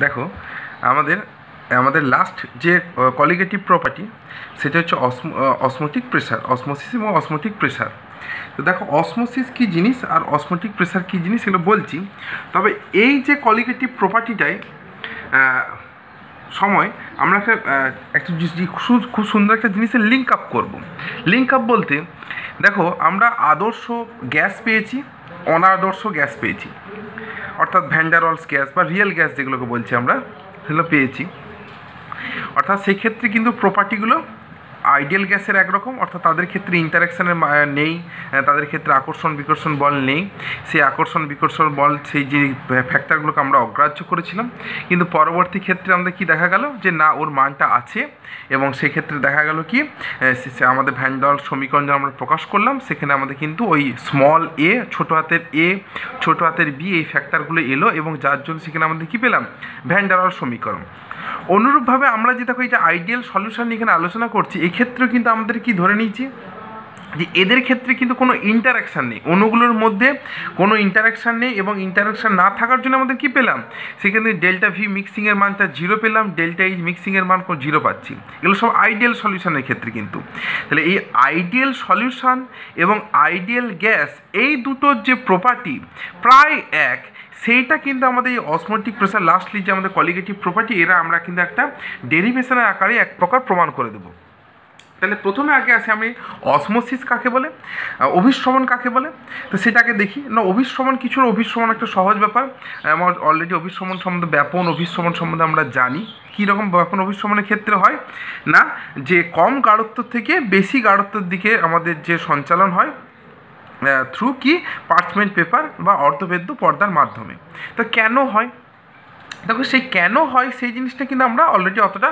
দেখো আমাদের আমাদের লাস্ট যে কলিগেটিভ প্রপার্টি সেটা হচ্ছে অসমোটিক প্রেশার, অসমোসিস এবং অসমোটিক প্রেশার। তো দেখো অসমোসিস কী জিনিস আর অসমোটিক প্রেশার কী জিনিস এগুলো বলছি। তবে এই যে কলিগেটিভ প্রপার্টিটায় সময় আমরা একটা খুব সুন্দর একটা জিনিসের লিঙ্ক আপ করবো। লিঙ্ক আপ বলতে দেখো আমরা আদর্শ গ্যাস পেয়েছি, অনাদর্শ গ্যাস পেয়েছি, অর্থাৎ ভ্যান ডার ওয়ালস গ্যাস বা রিয়েল গ্যাস যেগুলোকে বলছি আমরা, সেগুলো পেয়েছি। অর্থাৎ সেই ক্ষেত্রে কিন্তু প্রপার্টিগুলো আইডিয়াল গ্যাসের একরকম, অর্থাৎ তাদের ক্ষেত্রে ইন্টারাকশানের নেই, তাদের ক্ষেত্রে আকর্ষণ বিকর্ষণ বল নেই। সেই আকর্ষণ বিকর্ষণ বল সেই যে ফ্যাক্টরগুলোকে আমরা অগ্রাহ্য করেছিলাম, কিন্তু পরবর্তী ক্ষেত্রে আমাদের কি দেখা গেল যে না, ওর মানটা আছে। এবং সেক্ষেত্রে দেখা গেল কি আমাদের ভ্যান ডার ওয়ালস সমীকরণ যা আমরা প্রকাশ করলাম, সেখানে আমাদের কিন্তু ওই স্মল এ, ছোটো হাতের এ, ছোটো হাতের বি, এই ফ্যাক্টরগুলো এলো, এবং যার জন্য সেখানে আমাদের কী পেলাম, ভ্যান ডার ওয়ালস সমীকরণ। অনুরূপভাবে আমরা যে দেখো এই যে আইডিয়াল সলিউশন এখানে আলোচনা করছি, এক্ষেত্রেও কিন্তু আমাদের কি ধরে নিয়েছি যে এদের ক্ষেত্রে কিন্তু কোনো ইন্টারাকশান নেই, অণুগুলোর মধ্যে কোনো ইন্টারাকশান নেই, এবং ইন্টারাকশান না থাকার জন্য আমাদের কী পেলাম, সেখানে ডেল্টা ভি মিক্সিংয়ের মানটা 0 পেলাম, ডেল্টা এইচ মিক্সিংয়ের মান 0 পাচ্ছি। এগুলো সব আইডিয়াল সলিউশনের ক্ষেত্রে। কিন্তু তাহলে এই আইডিয়াল সলিউশন এবং আইডিয়াল গ্যাস, এই দুটোর যে প্রপার্টি প্রায় এক, সেইটা কিন্তু আমাদের এই অসমোটিক প্রেশার লাস্টলি যে আমাদের কলিগেটিভ প্রপার্টি, এরা আমরা কিন্তু একটা ডেরিভেশনের আকারে এক প্রকার প্রমাণ করে দেবো। তাহলে প্রথমে আগে আসে আমি অসমোসিস কাকে বলে, অভিশ্রবণ কাকে বলে, তো সেটাকে দেখি না। অভিশ্রবণ কিছুর অভিশ্রবণ একটা সহজ ব্যাপার, আমার অলরেডি অভিশ্রবণ সম্বন্ধে, ব্যাপন অভিশ্রবণ সম্বন্ধে আমরা জানি। কীরকম ব্যাপন অভিশ্রবণের ক্ষেত্রে হয় না, যে কম গাঢ়ত্ব থেকে বেশি গাঢ়ত্বের দিকে আমাদের যে সঞ্চালন হয় থ্রু কি পার্চমেন্ট পেপার বা অর্ধবেদ্য পর্দার মাধ্যমে। তো কেন হয়, দেখো সেই কেন হয় সেই জিনিসটা কিন্তু আমরা অলরেডি অতটা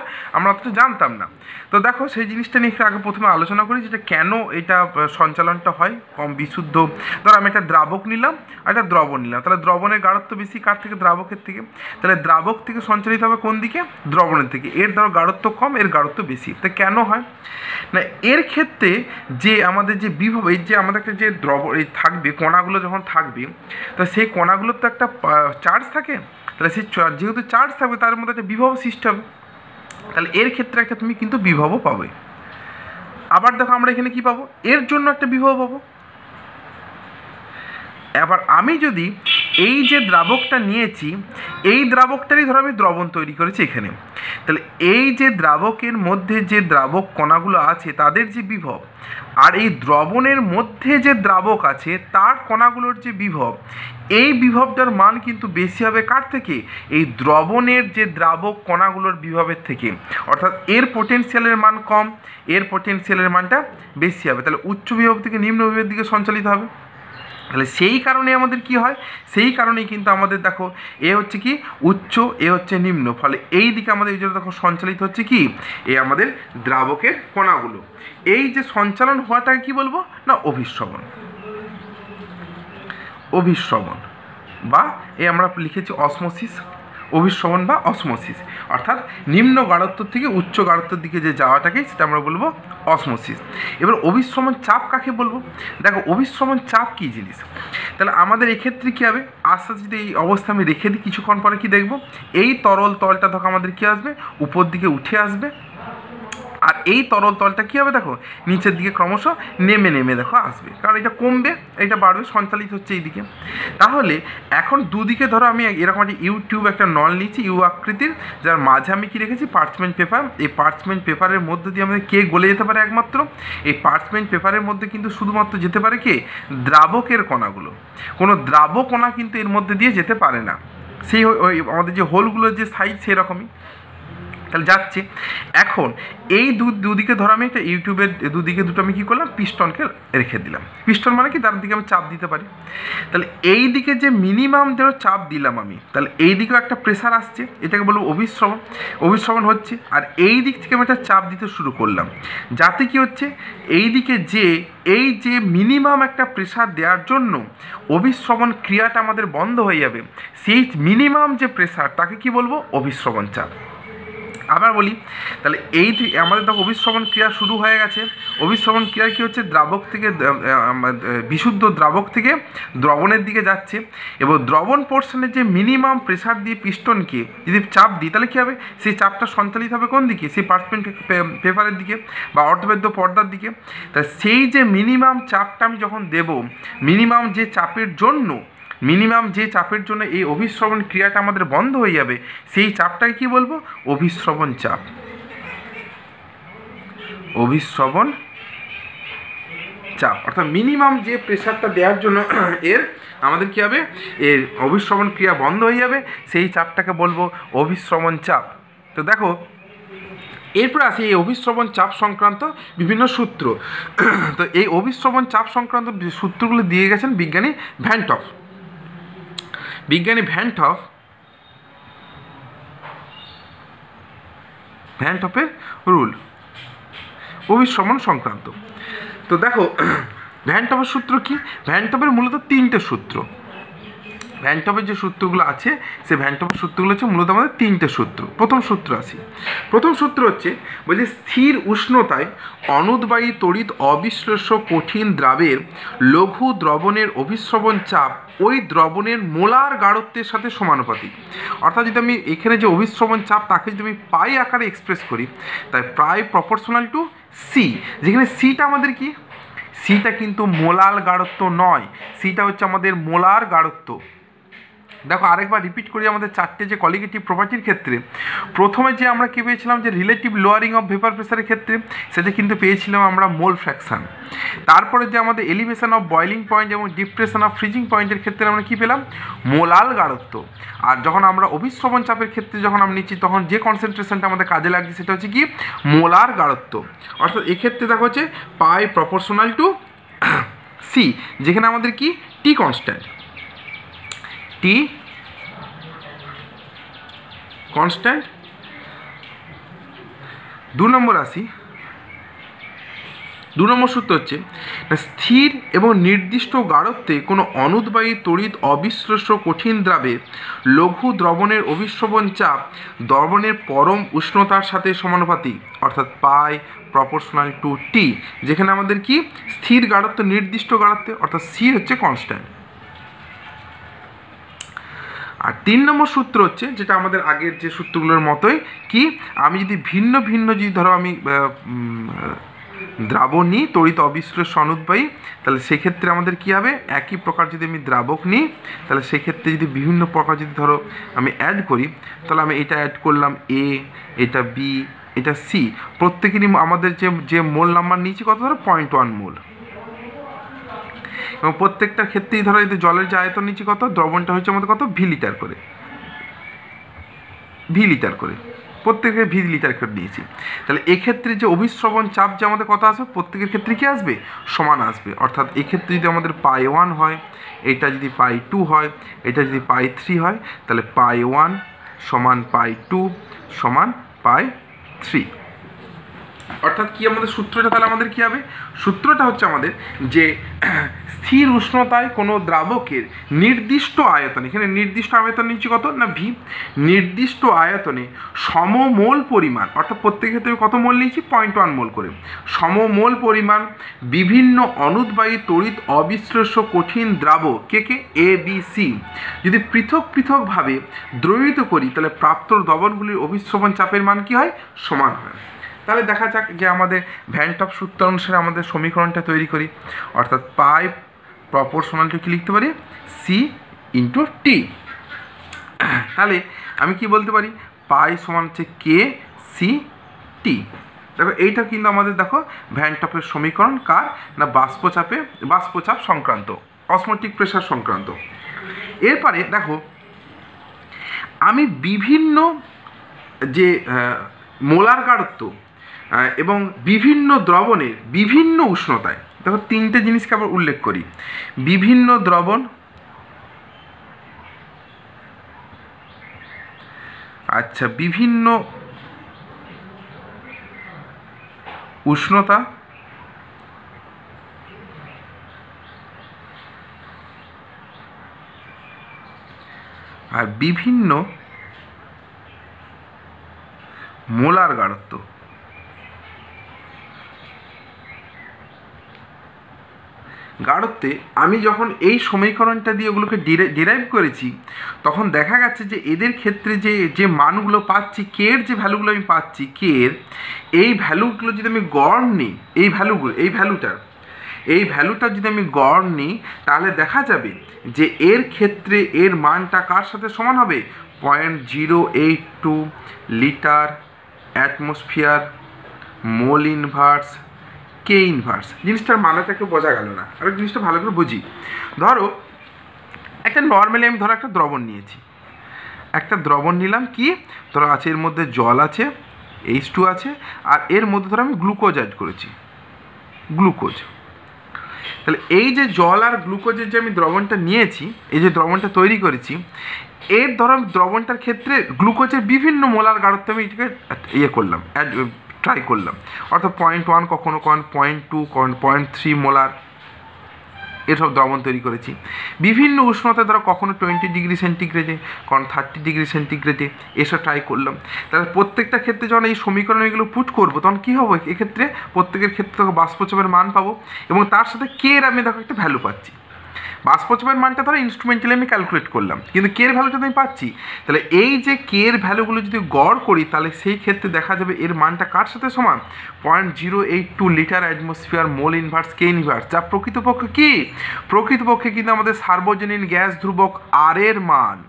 জানতাম না। তো দেখো সেই জিনিসটা নিয়ে আগে প্রথমে আলোচনা করি, যেটা কেন এটা সঞ্চালনটা হয় কম বিশুদ্ধ। ধর আমি একটা দ্রাবক নিলাম আর একটা দ্রবণ নিলাম, তাহলে দ্রবণের গাঢ়ত্ব বেশি কার থেকে, দ্রাবকের থেকে। তাহলে দ্রাবক থেকে সঞ্চালিত হবে কোন দিকে, দ্রবণের থেকে। এর ধরো গাঢ়ত্ব কম, এর গাঢ়ত্ব বেশি। তো কেন হয় না, এর ক্ষেত্রে যে আমাদের যে বিভব, এই যে আমাদের একটা যে এই থাকবে কণাগুলো যখন থাকবে, তো সেই কণাগুলোর তো একটা চার্জ থাকে। তাহলে সেই যেহেতু চার্জ থাকবে, তার মধ্যে একটা বিভব সৃষ্টি হবে। তাহলে এর ক্ষেত্রে একটা তুমি কিন্তু বিভবও পাবে। আবার দেখো আমরা এখানে কি পাবো, এর জন্য একটা বিভব পাবো। এবার আমি যদি এই যে দ্রাবকটা নিয়েছি, এই দ্রাবকটারই ধরো আমি দ্রবণ তৈরি করেছি এখানে, তাহলে এই যে দ্রাবকের মধ্যে যে দ্রাবক কণাগুলো আছে তাদের যে বিভব, আর এই দ্রবণের মধ্যে যে দ্রাবক আছে তার কণাগুলোর যে বিভব, এই বিভবটার মান কিন্তু বেশি হবে কার থেকে, এই দ্রবণের যে দ্রাবক কণাগুলোর বিভবের থেকে। অর্থাৎ এর পোটেনশিয়ালের মান কম, এর পোটেনশিয়ালের মানটা বেশি হবে। তাহলে উচ্চ বিভব থেকে নিম্ন বিভবের দিকে সঞ্চালিত হবে। তাহলে সেই কারণে আমাদের কি হয়, সেই কারণেই কিন্তু আমাদের দেখো এ হচ্ছে কি উচ্চ, এ হচ্ছে নিম্ন, ফলে এই দিকে আমাদের এই জন্য দেখো সঞ্চালিত হচ্ছে কি এ আমাদের দ্রাবকের কণাগুলো। এই যে সঞ্চালন হওয়াটাকে কি বলবো না, অভিশ্রবণ। অভিশ্রবণ বা আমরা লিখেছি অসমোসিস, অভিশ্রবণ বা অসমোসিস, অর্থাৎ নিম্ন গাঢ়ত্ব থেকে উচ্চ গাঢ়ত্বের দিকে যে যাওয়াটাকে সেটা আমরা বলবো অসমোসিস। এবার অভিশ্রবণ চাপ কাকে বলবো, দেখো অভিশ্রবণ চাপ কী জিনিস। তাহলে আমাদের এক্ষেত্রে কী হবে, আস্তে আস্তে যদি এই অবস্থা আমি রেখে দিই, কিছুক্ষণ পরে কি দেখবো, এই তরল তলটা দেখো আমাদের কী আসবে, উপর দিকে উঠে আসবে, আর এই তরল তলটা কী হবে দেখো নিচের দিকে ক্রমশ নেমে নেমে দেখো আসবে, কারণ এটা কমবে, এটা বাড়বে, সঞ্চালিত হচ্ছে এইদিকে। তাহলে এখন দুদিকে ধরো আমি এরকম একটা ইউটিউব একটা নল নিয়েছি ইউ আকৃতির, যার মাঝে আমি কী রেখেছি, পার্চমেন্ট পেপার। এই পার্চমেন্ট পেপারের মধ্যে দিয়ে আমাদের কে গলে যেতে পারে একমাত্র, এই পার্চমেন্ট পেপারের মধ্যে কিন্তু শুধুমাত্র যেতে পারে কে, দ্রাবকের কণাগুলো। কোনো দ্রাবক কণা কিন্তু এর মধ্যে দিয়ে যেতে পারে না। সেই ওই আমাদের যে হোলগুলোর যে সাইজ সেরকমই তাহলে যাচ্ছে। এখন এই দুদিকে ধরো আমি একটা ইউটিউবের দুদিকে দুটো আমি কী করলাম, পিস্টনকে রেখে দিলাম। পিস্টন মানে কি, তার দিকে আমি চাপ দিতে পারি। তাহলে এই দিকে যে মিনিমাম ধরো চাপ দিলাম আমি, তাহলে এই দিকেও একটা প্রেশার আসছে, এটাকে বলবো অভিশ্রবণ। অভিশ্রবণ হচ্ছে, আর এই দিক থেকে আমি একটা চাপ দিতে শুরু করলাম, যাতে কি হচ্ছে এই দিকে যে এই যে মিনিমাম একটা প্রেশার দেওয়ার জন্য অভিশ্রবণ ক্রিয়াটা আমাদের বন্ধ হয়ে যাবে, সেই মিনিমাম যে প্রেশার তাকে কি বলবো, অভিশ্রবণ চাপ। আবার বলি, তাহলে আমাদের দেখো অভিস্রবণ ক্রিয়া শুরু হয়ে গেছে। অভিস্রবণ ক্রিয়া কী হচ্ছে, দ্রাবক থেকে বিশুদ্ধ দ্রাবক থেকে দ্রবণের দিকে যাচ্ছে, এবং দ্রবণ পোর্শনের যে মিনিমাম প্রেসার দিয়ে পিস্টনকে যদি চাপ দিই, তাহলে কী হবে, সেই চাপটা সঞ্চালিত হবে কোন দিকে, সেই পার্চমেন্ট পেপারের দিকে বা অর্ধবেদ্য পর্দার দিকে। তা সেই যে মিনিমাম চাপটা আমি যখন দেব, মিনিমাম যে চাপের জন্য এই অভিস্রবণ ক্রিয়াটা আমাদের বন্ধ হয়ে যাবে, সেই চাপটাকে কি বলবো, অভিস্রবণ চাপ। অভিস্রবণ চাপ অর্থাৎ মিনিমাম যে প্রেসারটা দেওয়ার জন্য এর আমাদের কী হবে, এর অভিস্রবণ ক্রিয়া বন্ধ হয়ে যাবে, সেই চাপটাকে বলবো অভিস্রবণ চাপ। তো দেখো এরপর আসি এই অভিস্রবণ চাপ সংক্রান্ত বিভিন্ন সূত্র। তো এই অভিস্রবণ চাপ সংক্রান্ত সূত্রগুলো দিয়ে গেছেন বিজ্ঞানী ভ্যান টফ। ভ্যান টফের রুল অভিস্রবণ সংক্রান্ত। তো দেখো ভ্যান টফের সূত্র কি, ভ্যান টফের মূলত তিনটে সূত্র। ভ্যান টফের যে সূত্রগুলো আছে, সেই ভ্যান টফের সূত্রগুলো হচ্ছে মূলত আমাদের তিনটে সূত্র। প্রথম সূত্র হচ্ছে বলছে স্থির উষ্ণতায় অনুদ্বায়ী তড়িৎ অবিশ্লেষ্য কঠিন দ্রাবের লঘু দ্রবণের অভিস্রবণ চাপ ওই দ্রবণের মোলার গাঢ়ত্বের সাথে সমানুপাতিক। অর্থাৎ যদি আমি এখানে যে অভিস্রবণ চাপ তাকে যদি আমি পাই আকারে এক্সপ্রেস করি, তাই প্রায় প্রপোর্শনাল টু সি, যেখানে সিটা আমাদের কি, সিটা কিন্তু মোলার গাঢ়ত্ব নয়, সিটা হচ্ছে আমাদের মোলার গাঢ়ত্ব। দেখো আরেকবার রিপিট করি, আমাদের চারটে যে কলিগেটিভ প্রপার্টির ক্ষেত্রে প্রথমে যে আমরা কী পেয়েছিলাম, যে রিলেটিভ লোয়ারিং অফ ভেপার প্রেসারের ক্ষেত্রে সেটা কিন্তু পেয়েছিলাম আমরা মোল ফ্র্যাকশান। তারপরে যে আমাদের এলিভেশন অফ বয়লিং পয়েন্ট এবং ডিপ্রেশন অফ ফ্রিজিং পয়েন্টের ক্ষেত্রে আমরা কী পেলাম, মোলাল গাঢ়ত্ব। আর যখন আমরা অভিস্রবণ চাপের ক্ষেত্রে যখন আমরা নিচ্ছি, তখন যে কনসেন্ট্রেশনটা আমাদের কাজে লাগছে সেটা হচ্ছে কি, মোলার গাঢ়ত্ব। অর্থাৎ এক্ষেত্রে দেখো হচ্ছে পাই প্রপোর্শনাল টু সি, যেখানে আমাদের কি টি কনস্ট্যান্ট, টি কনস্ট্যান্ট। 2 নম্বর সূত্র হচ্ছে স্থির এবং নির্দিষ্ট গাঢ়ত্বে কোনো অনুদ্বায়ী তড়িৎ অবিশ্লেষ্য কঠিন দ্রাবে লঘু দ্রবণের অভিস্রবণ চাপ দ্রবণের পরম উষ্ণতার সাথে সমানুপাতিক, অর্থাৎ পাই প্রপোর্শনাল টু টি, যেখানে আমাদের কি স্থির গাঢ়ত্ব নির্দিষ্ট গাঢ়ত্বে, অর্থাৎ সি হচ্ছে কনস্ট্যান্ট। আর 3 নম্বর সূত্র হচ্ছে, যেটা আমাদের আগের যে সূত্রগুলোর মতোই, কি আমি যদি ভিন্ন যদি ধরো আমি দ্রাবক নিই তড়িৎ অবিশ্লেষ্য অনুদ্বায়ী, তাহলে সেক্ষেত্রে আমাদের কি হবে, একই প্রকার যদি আমি দ্রাবক নিই, তাহলে সেক্ষেত্রে যদি বিভিন্ন প্রকার যদি ধরো আমি অ্যাড করি, তাহলে আমি এটা অ্যাড করলাম এ, এটা বি, এটা সি, প্রত্যেকেরই আমাদের যে মোল নাম্বার নিয়েছি কত, ধরো 0.1 মোল। এবং প্রত্যেকটার ক্ষেত্রেই ধরো এই জলের যে আয়তন নিচ্ছি কত, দ্রবণটা হচ্ছে আমাদের কত, ভি লিটার করে প্রত্যেকের ভি লিটার করে নিয়েছি। তাহলে এক্ষেত্রে যে অভিস্রবণ চাপ যে আমাদের কত আসবে, প্রত্যেকের ক্ষেত্রে কি আসবে, সমান আসবে। অর্থাৎ এক্ষেত্রে যদি আমাদের পাই 1 হয়, এটা যদি পাই 2 হয়, এটা যদি পাই 3 হয়, তাহলে পাই 1 সমান পাই 2 সমান পাই 3। অর্থাৎ কি আমাদের সূত্রটা, তাহলে আমাদের কি হবে, সূত্রটা হচ্ছে আমাদের যে স্থির উষ্ণতায় কোনো দ্রাবকের নির্দিষ্ট আয়তনে, এখানে নির্দিষ্ট আয়তন নিচ্ছি কত না ভি, নির্দিষ্ট আয়তনে সমমোল পরিমাণ, অর্থাৎ প্রত্যেক ক্ষেত্রে কত মোল নিয়েছি, 0.1 মোল করে, সমমোল পরিমাণ বিভিন্ন অনুদ্বায়ী তড়িৎ অবিশ্লেষ্য কঠিন দ্রাবক কে এ বি সি যদি পৃথকভাবে দ্রবীভূত করি, তাহলে প্রাপ্ত দ্রবণগুলির অভিস্রবণ চাপের মান কি হয়, সমান হয়। তাহলে দেখা যাক যে আমাদের ভ্যান টফ সূত্র অনুসারে আমাদের সমীকরণটা তৈরি করি, অর্থাৎ পাই প্রপোর্শনাল টু কি লিখতে পারি, সি ইন্টু টি। তাহলে আমি কি বলতে পারি, পাই সমান হচ্ছে কে সি টি। দেখো এইটা কিন্তু আমাদের দেখো ভ্যান টফের সমীকরণ, কার না বাষ্পচাপ সংক্রান্ত, অসমোটিক প্রেসার সংক্রান্ত। এরপরে দেখো আমি বিভিন্ন যে মোলার গাঢ়ত্ব এবং বিভিন্ন দ্রবণের বিভিন্ন উষ্ণতায়, দেখো তিনটে জিনিসকে আবার উল্লেখ করি, বিভিন্ন দ্রবণ, আচ্ছা বিভিন্ন উষ্ণতা আর বিভিন্ন মোলার গাঢ়ত্ব। গাঢ়ত্বে আমি যখন এই সমীকরণটা দিয়ে ওগুলোকে ডিরাইভ করেছি, তখন দেখা গেছে যে এদের ক্ষেত্রে যে মানগুলো পাচ্ছি, কে এর যে ভ্যালুগুলো আমি পাচ্ছি, কে এর এই ভ্যালুগুলো যদি আমি গড় নিই, এই ভ্যালুটার যদি আমি গড় নিই, তাহলে দেখা যাবে যে এর ক্ষেত্রে এর মানটা কার সাথে সমান হবে? 0.082 লিটার অ্যাটমসফিয়ার মোল ইনভার্স কে ইনভার্স। জিনিসটার মানেটাকে বোঝা গেল না, আর জিনিসটা ভালো করে বুঝি। ধরো একটা নর্মালি আমি একটা দ্রবণ নিয়েছি, একটা দ্রবণ নিলাম, কি ধরো আছে এর মধ্যে জল আছে, H2 আছে, আর এর মধ্যে ধরো আমি গ্লুকোজ অ্যাড করেছি, গ্লুকোজ। তাহলে এই যে জল আর গ্লুকোজের যে আমি দ্রবণটা নিয়েছি, এই যে দ্রবণটা তৈরি করেছি, এর ধরো দ্রবণটার ক্ষেত্রে গ্লুকোজের বিভিন্ন মোলার গাঢ়ত্ব আমি এটাকে করলাম, ট্রাই করলাম, অর্থাৎ 0.1, কখনো 0.2, 0.3 মোলার এসব দ্রবণ তৈরি করেছি। বিভিন্ন উষ্ণতা ধরো কখনো 20 ডিগ্রি সেন্টিগ্রেডে, কখনো 30 ডিগ্রি সেন্টিগ্রেডে এসব ট্রাই করলাম। তাহলে প্রত্যেকটা ক্ষেত্রে যখন এই সমীকরণ এগুলো পুট করবো, তখন কী হবে? এক্ষেত্রে প্রত্যেকের ক্ষেত্রে বাষ্পচাপের মান পাবো, এবং তার সাথে কে এর আমি দেখো একটা ভ্যালু পাচ্ছি। বাষ্পচাপের মানটা ধরো ইনস্ট্রুমেন্টালি আমি ক্যালকুলেট করলাম, কিন্তু কে এর ভ্যালুটা আমি পাচ্ছি। তাহলে এই যে কে এর ভ্যালুগুলো যদি গড় করি, তাহলে সেই ক্ষেত্রে দেখা যাবে এর মানটা কার সাথে সমান? 0.082 লিটার অ্যাটমসফিয়ার মোল ইনভার্স কে ইনভার্স, যা প্রকৃতপক্ষে কি? প্রকৃতপক্ষে কিন্তু আমাদের সার্বজনীন গ্যাস ধ্রুবক আর এর মান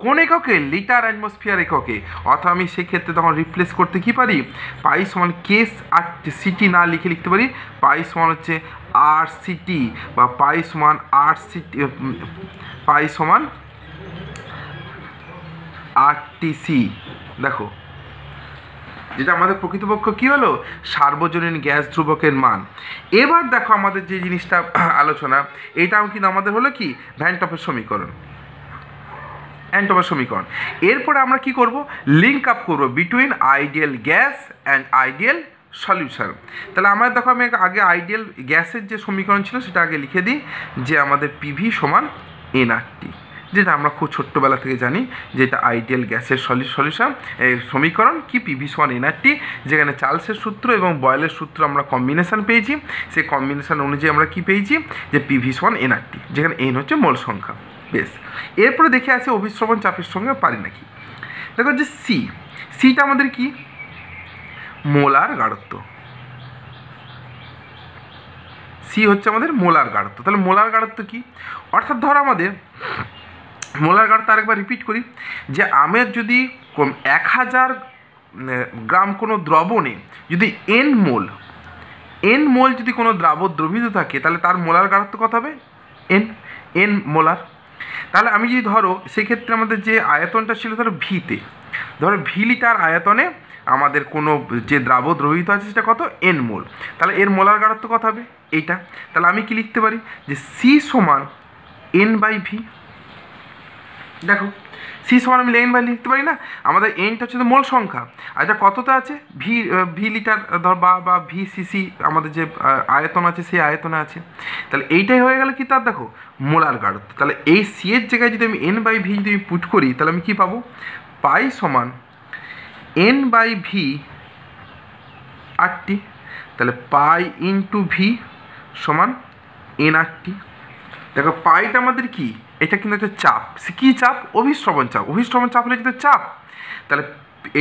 কোন এককে? লিটার অ্যাটমসফিয়ার এককে। অর্থাৎ আমি সেক্ষেত্রে তখন রিপ্লেস করতে কি পারি? পাই সমান কেস আর সিটি না লিখতে পারি, পাই সমান হচ্ছে আর সিটি, বা পাই সমান আর সিটি, পাই সমান RTC। দেখো যেটা আমাদের প্রকৃতপক্ষ কি হলো? সার্বজনীন গ্যাস ধ্রুবকের মান। এবার দেখো আমাদের যে জিনিসটা আলোচনা, এটাও কিন্তু আমাদের হলো কি? ভ্যান টপের সমীকরণ, সমীকরণ। এরপরে আমরা কি করব? লিঙ্ক আপ করব between ideal gas and ideal solution. তাহলে আমরা দেখো, আমি আগে আইডিয়াল গ্যাসের যে সমীকরণ ছিল সেটা আগে লিখে দিই, যে আমাদের পিভি সমান এনআরটি, যেটা আমরা খুব ছোট্টবেলা থেকে জানি, যেটা আইডিয়াল গ্যাসের সলিউশন সমীকরণ কি? পিভি সমান এনআরটি, যেখানে চার্লসের সূত্র এবং বয়েলের সূত্র আমরা কম্বিনেশন পেয়েছি। সেই কম্বিনেশন অনুযায়ী আমরা কি পেয়েছি? যে পিভি সমান এনআরটি, যেখানে এন হচ্ছে মোল সংখ্যা। বেশ, এরপরে দেখে আসে অভিস্রবণ চাপের সঙ্গে পারি নাকি। দেখো যে সিটা আমাদের কি? মোলার গাঢ়ত্ব। সি হচ্ছে আমাদের মোলার গাঢ়ত্ব। তাহলে মোলার গাঢ়ত্ব কি? অর্থাৎ ধরো আমাদের মোলার গাঢ়ত্ব আরেকবার রিপিট করি, যে আমার যদি 1000 গ্রাম কোনো দ্রবণে যদি এন মোল যদি কোনো দ্রবীভূত থাকে, তাহলে তার মোলার গাঢ়ত্ব কত হবে? N molar. তাহলে আমি যদি ধরো সেক্ষেত্রে আমাদের যে আয়তনটা ছিল ধরো ভিতে, ধরো ভি লিটার আয়তনে আমাদের কোনো যে দ্রবীভূত আছে সেটা কত? এন মোল। তাহলে এর মোলার গাঢ়ত্ব কত হবে? এইটা। তাহলে আমি কি লিখতে পারি? যে সি সমান এন বাই ভি। দেখো সি সমান আমি এন বাই লিখতে পারি না, আমাদের এনটা হচ্ছে তো মোল সংখ্যা, আর এটা কতটা আছে? ভি লিটার ধর বা ভি সিসি আমাদের যে আয়তন আছে সেই আয়তনে আছে। তাহলে এইটাই হয়ে গেল কি? তার দেখো মোলার গাঢ়ত্ব। তাহলে এই সি এর জায়গায় যদি আমি এন বাই ভি যদি আমি পুট করি, তাহলে আমি কী পাবো? পাই সমান এন বাই ভি আরটি। তাহলে পাই ইন্টু ভি সমান এন আরটি। দেখো পাইটা আমাদের কি? এটা কিন্তু একটা চাপ। কী চাপ? অভিস্রবণ চাপ। অভিস্রবণ চাপ হলে কিন্তু চাপ। তাহলে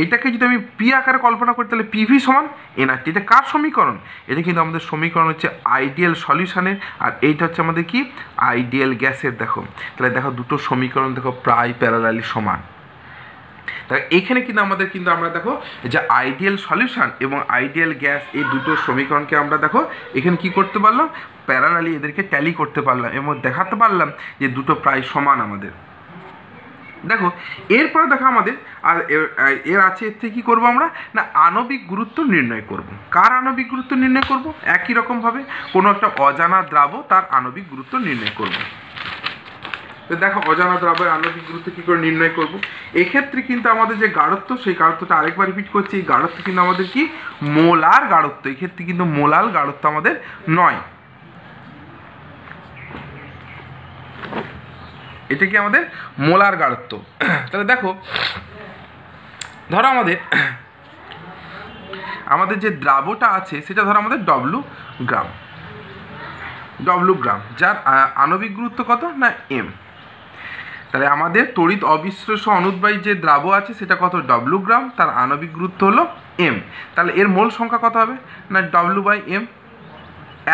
এইটাকে যদি আমি পি আকারে কল্পনা করি, তাহলে পিভি সমান এনআরটি। এটা কার সমীকরণ? এটা কিন্তু আমাদের সমীকরণ হচ্ছে আইডিয়াল সলিউশনের, আর এইটা হচ্ছে আমাদের কি? আইডিয়াল গ্যাসের। দেখো তাহলে দেখো দুটো সমীকরণ দেখো প্রায় প্যারালালি সমান। তাহলে এখানে কিন্তু আমরা দেখো যে আইডিয়াল সলিউশন এবং আইডিয়াল গ্যাস, এই দুটো সমীকরণকে আমরা দেখো এখানে কি করতে পারলাম? প্যারালালি এদেরকে ট্যালি করতে পারলাম এবং দেখাতে পারলাম যে দুটো প্রায় সমান আমাদের। দেখো এরপরে দেখো আমাদের আর এর আছে, এর থেকে কী করবো আমরা? না আণবিক গুরুত্ব নির্ণয় করব। কার আণবিক গুরুত্ব নির্ণয় করব? একই রকমভাবে কোনো একটা অজানা দ্রাব তার আণবিক গুরুত্ব নির্ণয় করব। তো দেখো অজানা দ্রব্যের আণবিক গুরুত্ব কী করে নির্ণয় করব? এক্ষেত্রে কিন্তু আমাদের যে গাঢ়ত্ব, সেই গাঢ়ত্বটা আরেকবার রিপিট করছি, এই গাঢ়ত্ব কিন্তু আমাদের কি? মোলার গাঢ়ত্ব। এক্ষেত্রে কিন্তু মোলার গাঢ়ত্ব আমাদের নয়, এটা কি আমাদের মোলার গাঢ়ত্ব। তাহলে দেখো ধরো আমাদের আমাদের যে দ্রাবটা আছে সেটা ধরো আমাদের গ্রাম, গ্রাম, যার আণবিক গুরুত্ব কত না এম। তাহলে আমাদের তড়িৎ অবিশ্লেষ্য অনুদ্বায়ী যে দ্রাব আছে সেটা কত গ্রাম, তার আণবিক গুরুত্ব হলো এম। তাহলে এর মোল সংখ্যা কত হবে না W/m।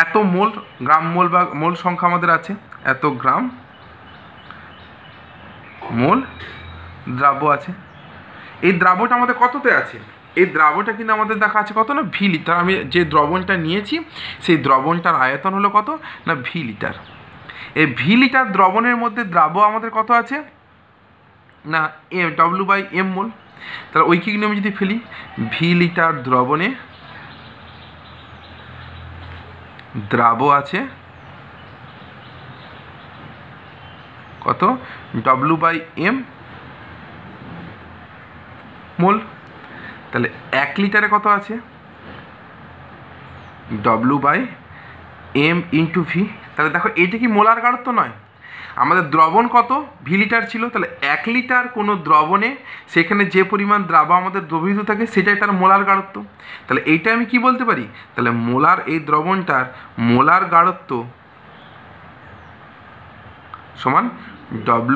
এত মোল, গ্রাম মোল বা মোল সংখ্যা আমাদের আছে, এত গ্রাম মোল দ্রাব্য আছে। এই দ্রাব্যটা আমাদের কততে আছে, এই দ্রাব্যটা কিন্তু আমাদের দেখা আছে কত না ভি লিটার। আমি যে দ্রবণটা নিয়েছি সেই দ্রবণটার আয়তন হলো কত না ভি লিটার। এই ভি লিটার দ্রবণের মধ্যে দ্রাব্য আমাদের কত আছে না W/m মোল। তাহলে ঐকিক নিয়মে যদি ফেলি, ভি লিটার দ্রবণে দ্রাব্য আছে কত W/m মোল। তাহলে 1 লিটারে কত আছে W/m ইন্টু ভি। তাহলে দেখো এটা কি মোলার গাঢ়ত্ব নয়, আমাদের দ্রবণ কত ভি লিটার ছিল, তাহলে 1 লিটার কোনো দ্রবণে সেখানে যে পরিমাণ দ্রাব আমাদের দ্রবীভূত থাকে সেটাই তার মোলার গাঢ়ত্ব। তাহলে এইটা আমি কি বলতে পারি, তাহলে মোলার এই দ্রবণটার মোলার গাঢ়ত্ব সমান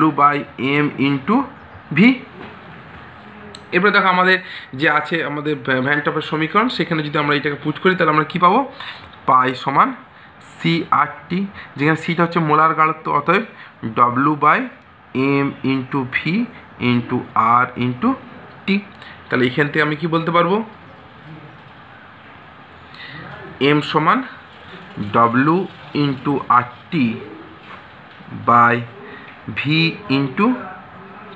W/m ইন্টু ভি। এরপরে দেখো আমাদের যে আছে আমাদের ভ্যান টপের সমীকরণ, সেখানে যদি আমরা এটাকে পুট করি তাহলে আমরা কী পাবো, পাই সমান CRT, যেখানে সিটা হচ্ছে মোলার গাঢ়ত্ব, অতএব W/m ইন্টু ভি ইন্টু আর ইন্টু টি। তাহলে এখান থেকে আমি কি বলতে পারবো, m সমান W into RT by V into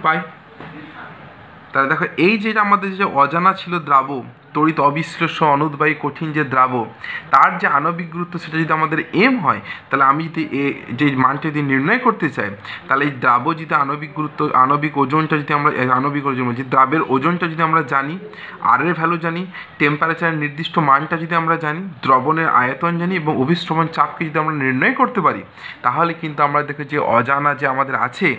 pi. তাহলে দেখো এই যেটা আমাদের যে অজানা ছিল দ্রাব, তড়িৎ অবিশ্লেষ্য অনুদ্বায়ী কঠিন যে দ্রাব, তার যে আণবিক গুরুত্ব সেটা যদি আমাদের এম হয়, তাহলে আমি যদি যে মানটা যদি নির্ণয় করতে চাই, তাহলে এই দ্রাব যদি আণবিক গুরুত্ব, আণবিক ওজনটা যদি আমরা, আণবিক ওজন যে দ্রাবের ওজনটা যদি আমরা জানি, আর এর ভ্যালু জানি, টেম্পারেচারের নির্দিষ্ট মানটা যদি আমরা জানি, দ্রবণের আয়তন জানি এবং অভিস্রবণ চাপকে যদি আমরা নির্ণয় করতে পারি, তাহলে কিন্তু আমরা দেখো যে অজানা যে আমাদের আছে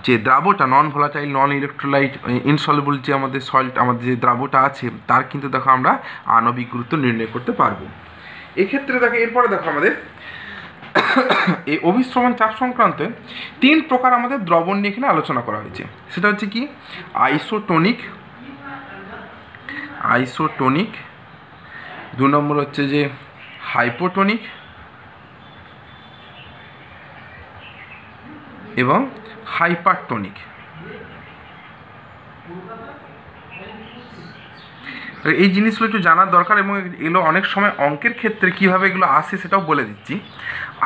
যে দ্রাবটা non volatile, non electrolyte, insoluble যে আমাদের সল্ট, আমাদের যে দ্রাবটা আছে তার কিন্তু দেখো আমরা আণবিক গুরুত্ব নির্ণয় করতে পারবো। এক্ষেত্রে দেখো এরপরে দেখো আমাদের এই অভিস্রবণ চাপ সংক্রান্ত 3 প্রকার আমাদের দ্রবণ নিয়ে এখানে আলোচনা করা হয়েছে। সেটা হচ্ছে কি আইসোটোনিক, 2 নম্বর হচ্ছে যে হাইপোটোনিক এবং হাইপারটোনিক। এই জিনিসগুলো একটু জানার দরকার এবং এগুলো অনেক সময় অঙ্কের ক্ষেত্রে কীভাবে এগুলো আসে সেটাও বলে দিচ্ছি।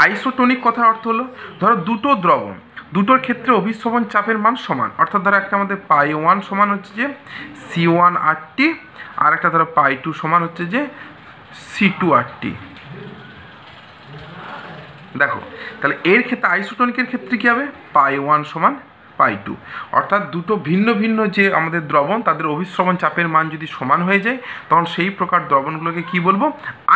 আইসোটোনিক কথার অর্থ হলো, ধরো দুটো দ্রবণ, দুটোর ক্ষেত্রে অভিস্রবণ চাপের মান সমান, অর্থাৎ ধরো একটা আমাদের π1 সমান হচ্ছে যে C1RT, আর একটা ধরো π2 সমান হচ্ছে যে C2RT। দেখো তাহলে এর ক্ষেত্রে আইসোটোনিকের ক্ষেত্রে কী হবে, π1 সমান π2, অর্থাৎ দুটো ভিন্ন ভিন্ন যে আমাদের দ্রবণ তাদের অভিস্রবণ চাপের মান যদি সমান হয়ে যায় তখন সেই প্রকার দ্রবণগুলোকে কি বলবো,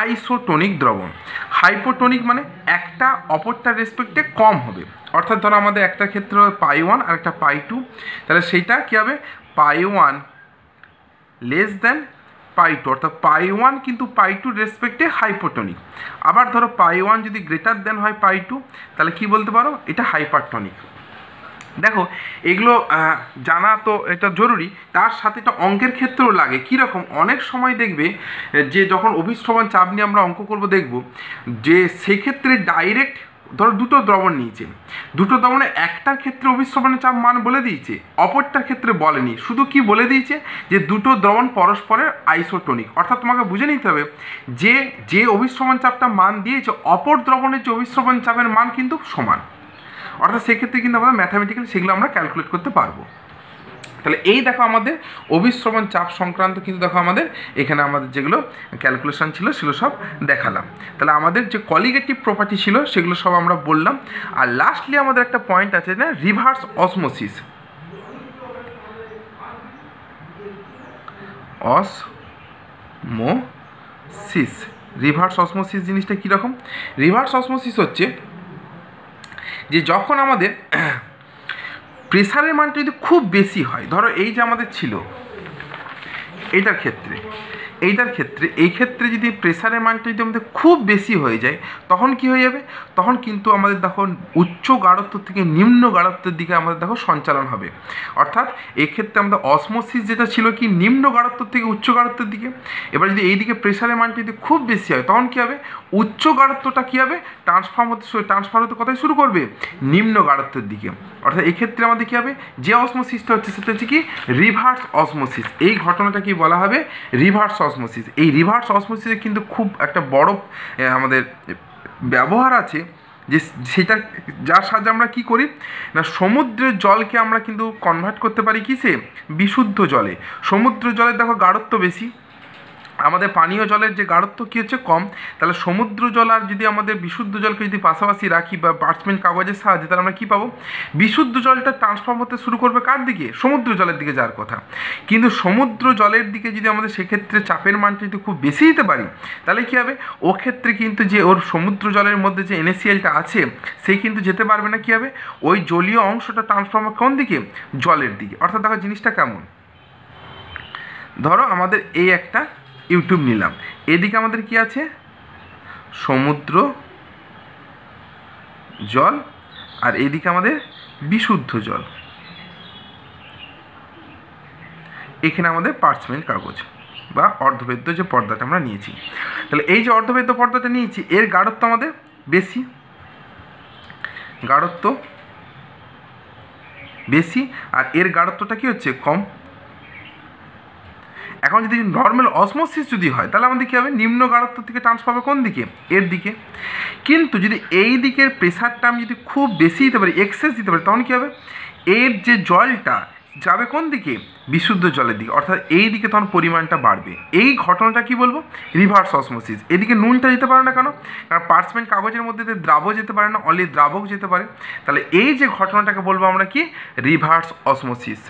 আইসোটোনিক দ্রবণ। হাইপোটোনিক মানে একটা অপরটার রেসপেক্টে কম হবে, অর্থাৎ ধরো আমাদের একটা ক্ষেত্রে হবে π1 আর একটা π2, তাহলে সেইটা কী হবে, π1 লেস দেন π2, অর্থাৎ π1 কিন্তু π2 রেসপেক্টে হাইপোটোনিক। আবার ধরো π1 যদি গ্রেটার দেন হয় π2, তাহলে কি বলতে পারো, এটা হাইপারটোনিক। দেখো এগুলো জানা তো এটা জরুরি, তার সাথে এটা অঙ্কের ক্ষেত্রেও লাগে। কীরকম, অনেক সময় দেখবে যে যখন অভিস্রবণ চাপ নিয়ে আমরা অঙ্ক করব, দেখব যে সেক্ষেত্রে ডাইরেক্ট ধরো দুটো দ্রবণ নিয়েছে, দুটো দ্রবণে একটার ক্ষেত্রে অভিস্রবণের চাপ মান বলে দিয়েছে, অপরটার ক্ষেত্রে বলেনি, শুধু কি বলে দিয়েছে যে দুটো দ্রবণ পরস্পরের আইসোটোনিক। অর্থাৎ তোমাকে বুঝে নিতে হবে যে যে অভিস্রবণ চাপটা মান দিয়েছে অপর দ্রবণের যে অভিস্রবণ চাপের মান কিন্তু সমান, অর্থাৎ সেক্ষেত্রে কিন্তু আমরা ম্যাথামেটিক্যালি সেগুলো আমরা ক্যালকুলেট করতে পারবো। তাহলে এই দেখো আমাদের অভিস্রবণ চাপ সংক্রান্ত কিন্তু দেখো আমাদের এখানে আমাদের যেগুলো ক্যালকুলেশন ছিল সেগুলো সব দেখালাম। তাহলে আমাদের যে কলিগেটিভ প্রপার্টি ছিল সেগুলো সব আমরা বললাম। আর লাস্টলি আমাদের একটা পয়েন্ট আছে না, রিভার্স অসমোসিস। রিভার্স অসমোসিস জিনিসটা কীরকম, রিভার্স অসমোসিস হচ্ছে যে যখন আমাদের প্রেসারের মানটা যদি খুব বেশি হয়, ধরো এই যে আমাদের ছিল এইটার ক্ষেত্রে এই ক্ষেত্রে যদি প্রেসারের মানটা যদি আমাদের খুব বেশি হয়ে যায় তখন কি হয়ে যাবে, তখন কিন্তু আমাদের দেখো উচ্চ গাঢ়ত্ব থেকে নিম্ন গাঢ়ত্বের দিকে আমাদের দেখো সঞ্চালন হবে। অর্থাৎ এক্ষেত্রে আমাদের অসমোসিস যেটা ছিল কি নিম্ন গাঢ়ত্ব থেকে উচ্চ গাঢ়ত্বের দিকে, এবার যদি এইদিকে প্রেসারের মানটা যদি খুব বেশি হয় তখন কী হবে, উচ্চ গাঢ়ত্বটা কী হবে, ট্রান্সফার হতে কোথায় শুরু করবে, নিম্ন গাঢ়ত্বের দিকে। অর্থাৎ এক্ষেত্রে আমাদের কী হবে, যে অসমোসিসটা হচ্ছে সেটা হচ্ছে কি রিভার্স অসমোসিস। এই ঘটনাটা কি বলা হবে, রিভার্স অসমোসিস। এই রিভার্স অসমোসিসের কিন্তু খুব একটা বড় আমাদের ব্যবহার আছে, যে সেটা যার সাহায্যে আমরা কী করি না, সমুদ্রের জলকে আমরা কিন্তু কনভার্ট করতে পারি কিসে, বিশুদ্ধ জলে। সমুদ্র জলের দেখো গাঢ়ত্ব বেশি, আমাদের পানীয় জলের যে গাঢ়ত্ব কী হচ্ছে কম, তাহলে সমুদ্র জল আর যদি আমাদের বিশুদ্ধ জলকে যদি পাশাপাশি রাখি বা পার্চমেন্ট কাগজের সাহায্যে, তাহলে আমরা কী পাবো, বিশুদ্ধ জলটা ট্রান্সফর্ম হতে শুরু করবে কার দিকে, সমুদ্র জলের দিকে যাওয়ার কথা। কিন্তু সমুদ্র জলের দিকে যদি আমাদের সেক্ষেত্রে চাপের মানটা যদি খুব বেশি দিতে পারি, তাহলে কী হবে, ও ক্ষেত্রে কিন্তু যে ওর সমুদ্র জলের মধ্যে যে NaClটা আছে সেই কিন্তু যেতে পারবে না, কী হবে, ওই জলীয় অংশটা ট্রান্সফর্ম কোন দিকে, জলের দিকে। অর্থাৎ দেখো জিনিসটা কেমন, ধরো আমাদের এই একটা ইউটিউব নিলাম, এদিকে আমাদের কি আছে, সমুদ্র জল, আর এইদিকে আমাদের বিশুদ্ধ জল, এখানে আমাদের পার্চমেন্ট কাগজ বা অর্ধবেদ্য যে পর্দাটা আমরা নিয়েছি। তাহলে এই যে অর্ধবেদ্য পর্দাটা নিয়েছি এর গাঢ়ত্ব আমাদের বেশি, আর এর গাঢ়ত্বটা কি হচ্ছে কম। এখন যদি নর্মাল অসমোসিস যদি হয় তাহলে আমাদের কী হবে, নিম্ন গাঢ়ত্ব থেকে ট্রান্সফার হবে কোন দিকে, এর দিকে। কিন্তু যদি এই দিকের প্রেসারটা আমি যদি খুব বেশি দিতে পারি, এক্সেস দিতে পারি, তখন কী হবে, এর যে জলটা যাবে কোন দিকে, বিশুদ্ধ জলের দিকে। অর্থাৎ এই দিকে তখন পরিমাণটা বাড়বে। এই ঘটনাটা কি বলবো, রিভার্স অসমোসিস। এদিকে নুনটা যেতে পারে না কেন, কারণ পার্চমেন্ট কাগজের মধ্যে দ্রাবক যেতে পারে না, অনলি দ্রাবক যেতে পারে। তাহলে এই যে ঘটনাটাকে বলবো আমরা কি, রিভার্স অসমোসিস।